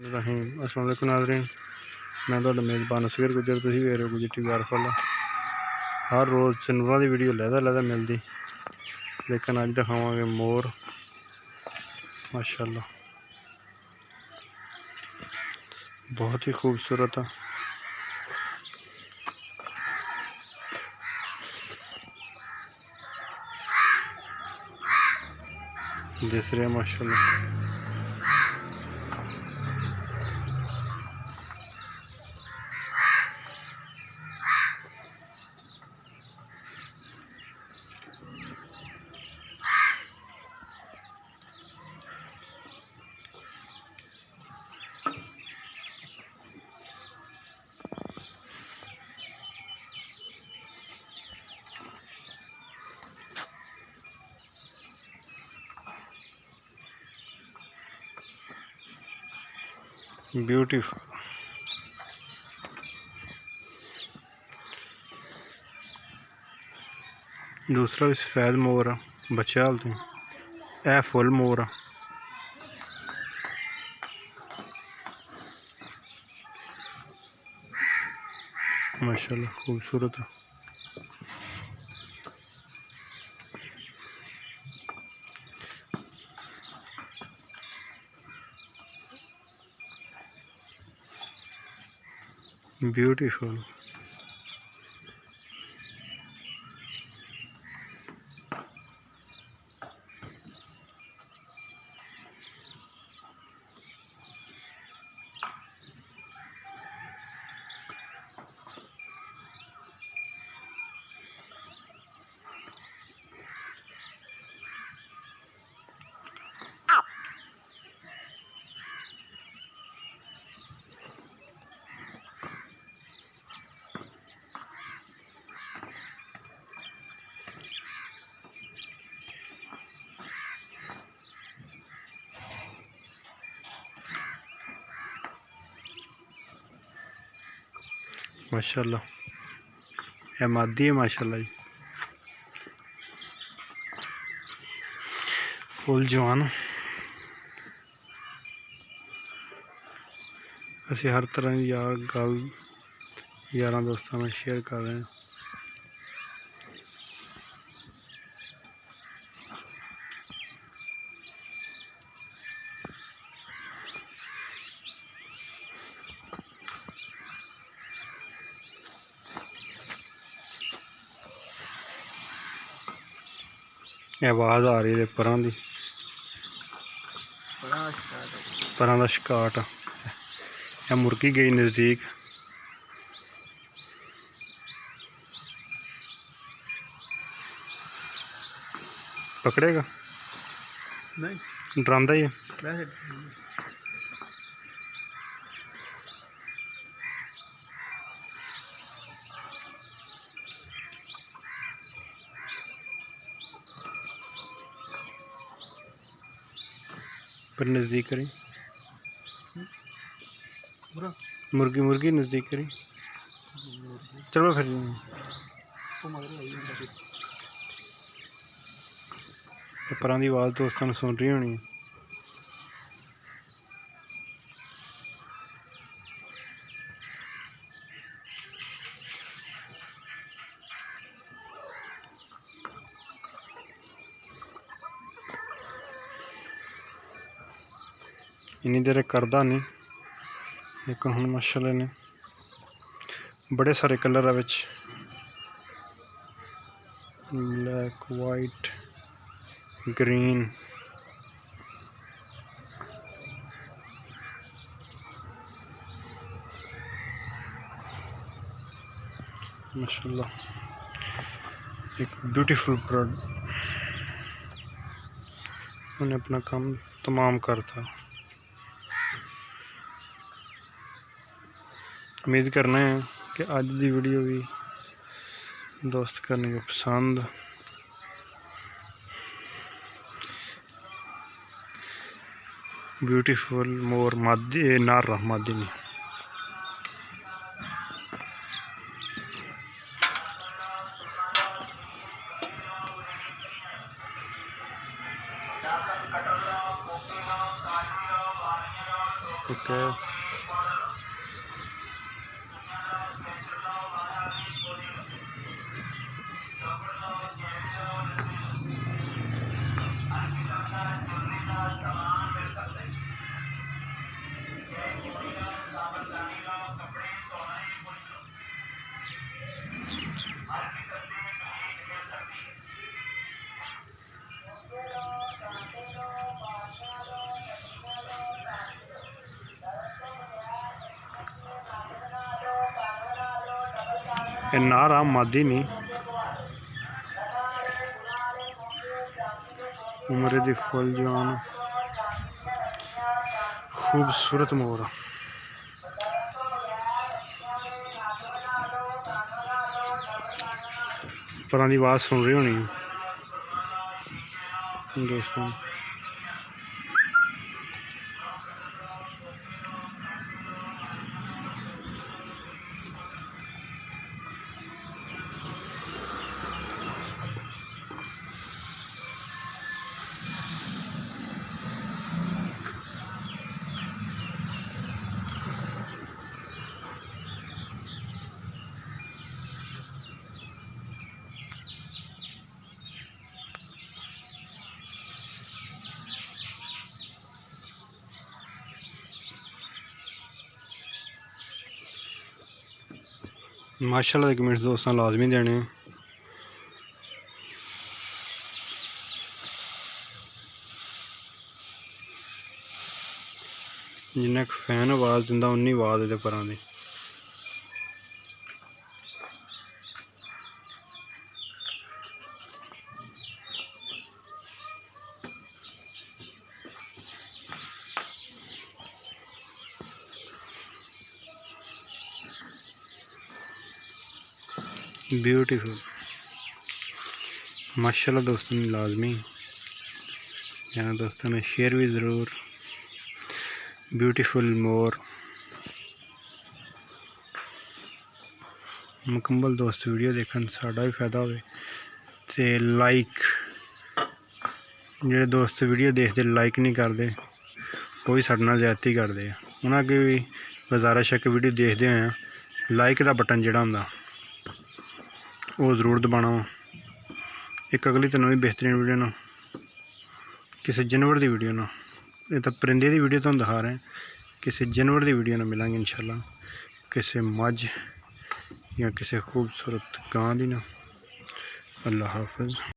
रहीम अस्सलाम वालेकुम नाज़रीन, मैं तो मेज़बान असगर गुजर तुसीं वेख रहे हो गुजर टीवी आरिफ वाला। हर रोज़ जानवरों की वीडियो लैदा मिलती, लेकिन अज दिखावांगे मोर। माशाअल्लाह बहुत ही खूबसूरत है। दिस रहे माशाअल्लाह। ब्यूटीफुल दूसरा भी सफेद मोर है, बच्चे हालते हैं। यह फुल मोर है। माशाल्लाह खूबसूरत है। ब्यूटीफुल माशाल्लाह, यह मादी है माशाल्लाह जी, फुल जवान। असी हर तरह की गल यारां दोस्तों में शेयर कर रहे हैं। आवाज़ आ रही है परां दी, परां दा शिकाट। यह मुर्गी गई नज़दीक। पकड़ेगा नहीं, डरांदा ही है। पर नज़दीक करें, मुर्गी नज़दीक करें। चलो फिर परां दी आवाज़ दोस्तों सुन रही होनी। इन्नी देर करदा नहीं, लेकिन हुण माशाअल्लाह ने बड़े सारे कलर है, ब्लैक वाइट ग्रीन। माशाअल्लाह एक ब्यूटीफुल बर्ड। उन्हें अपना काम तमाम करता। उम्मीद करना है कि आज की वीडियो भी दोस्त करने को पसंद। ब्यूटीफुल मोर मादी नर मादी नहीं। फर्क है। नारा मादी नहीं उम्र दी फुल जवान खूबसूरत मोर परां दी आवाज़ सुन रही होनी दोस्तों। माशाल्लाह दे कमेंट्स दोस्तों लाजमी देने। जिन्ना क फैन आवाज़ दिंदा उन्नी आवाज़ इहदे परां दी। ब्यूटीफुल माशाल्लाह दोस्तों लाजमी यहाँ दोस्तों ने शेयर भी ज़रूर। ब्यूटीफुल मोर मुकम्मल दोस्त वीडियो देखन साड़ा भी फायदा होवे ते लाइक जेह्ड़े दोस्त वीडियो देखते लाइक नहीं करते वो भी साढ़े नाल ज़्यादती करते हैं। उन्हां अगे भी गुजारिश है कि वीडियो देखते हैं लाइक का बटन जिहड़ा हुंदा वो ज़रूर दबाना वा। एक अगली तो नवी बेहतरीन वीडियो ना किसी जानवर की वीडियो ना ये तो परिंदे की वीडियो तुहानूं दिखा रहे हैं किसी जानवर की वीडियो ना मिलांगे इंशाल्लाह किसी मझ या किसी खूबसूरत गां दी ना। अल्लाह हाफिज़।